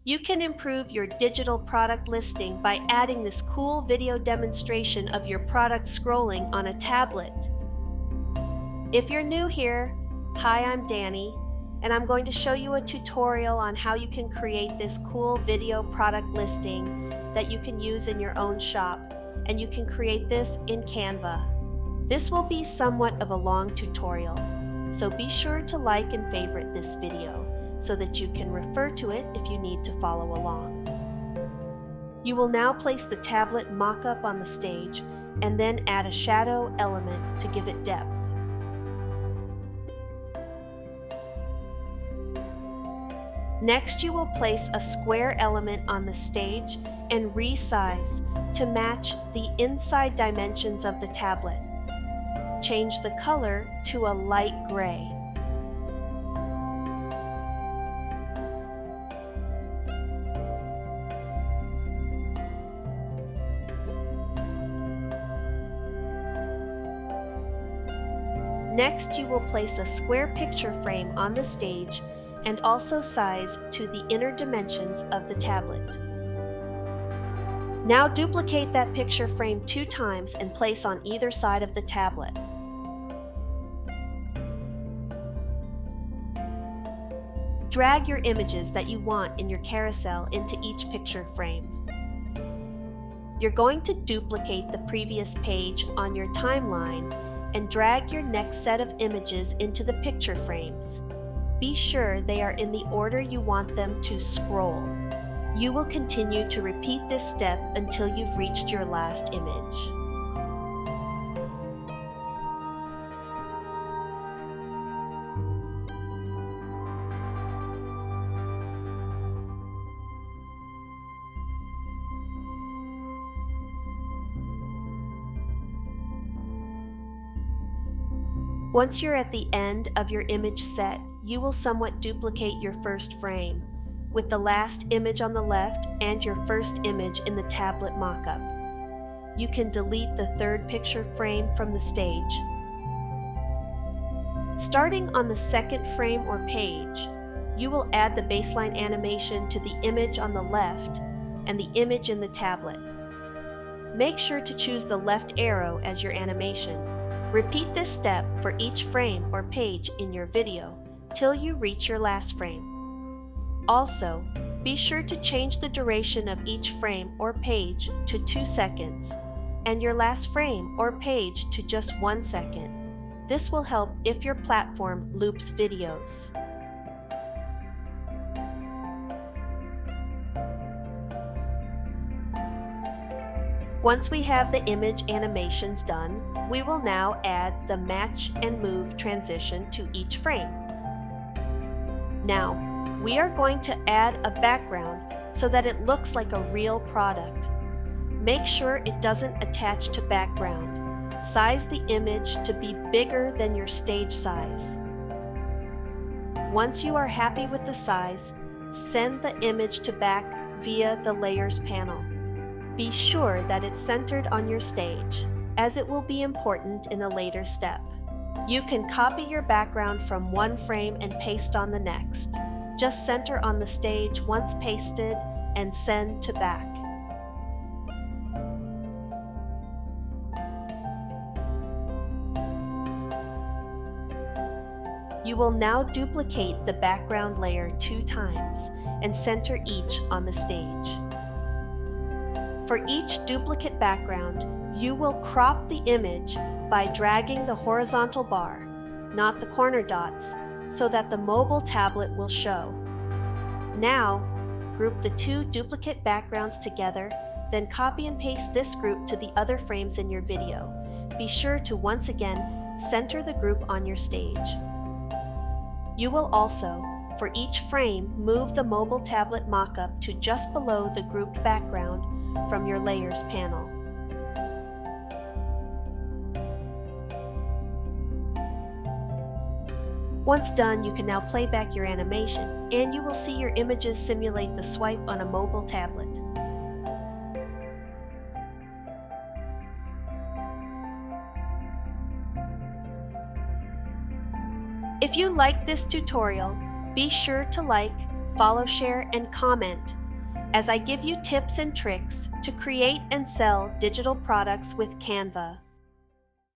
You can improve your digital product listing by adding this cool video demonstration of your product scrolling on a tablet. If you're new here, hi, I'm Danny, and I'm going to show you a tutorial on how you can create this cool video product listing that you can use in your own shop, and you can create this in Canva. This will be somewhat of a long tutorial, so be sure to like and favorite this video so that you can refer to it if you need to follow along. You will now place the tablet mock-up on the stage and then add a shadow element to give it depth. Next, you will place a square element on the stage and resize to match the inside dimensions of the tablet. Change the color to a light gray. Next, you will place a square picture frame on the stage and also size to the inner dimensions of the tablet. Now duplicate that picture frame 2 times and place on either side of the tablet. Drag your images that you want in your carousel into each picture frame. You're going to duplicate the previous page on your timeline and drag your next set of images into the picture frames. Be sure they are in the order you want them to scroll. You will continue to repeat this step until you've reached your last image. Once you're at the end of your image set, you will somewhat duplicate your first frame, with the last image on the left and your first image in the tablet mockup. You can delete the third picture frame from the stage. Starting on the second frame or page, you will add the baseline animation to the image on the left and the image in the tablet. Make sure to choose the left arrow as your animation. Repeat this step for each frame or page in your video till you reach your last frame. Also, be sure to change the duration of each frame or page to 2 seconds and your last frame or page to just 1 second. This will help if your platform loops videos. Once we have the image animations done, we will now add the match and move transition to each frame. Now, we are going to add a background so that it looks like a real product. Make sure it doesn't attach to background. Size the image to be bigger than your stage size. Once you are happy with the size, send the image to back via the Layers panel. Be sure that it's centered on your stage, as it will be important in a later step. You can copy your background from one frame and paste on the next. Just center on the stage once pasted and send to back. You will now duplicate the background layer 2 times and center each on the stage. For each duplicate background, you will crop the image by dragging the horizontal bar, not the corner dots, so that the mobile tablet will show. Now, group the 2 duplicate backgrounds together, then copy and paste this group to the other frames in your video. Be sure to once again center the group on your stage. You will also, for each frame, move the mobile tablet mockup to just below the grouped background from your Layers panel. Once done, you can now play back your animation, and you will see your images simulate the swipe on a mobile tablet. If you liked this tutorial, be sure to like, follow, share, and comment as I give you tips and tricks to create and sell digital products with Canva.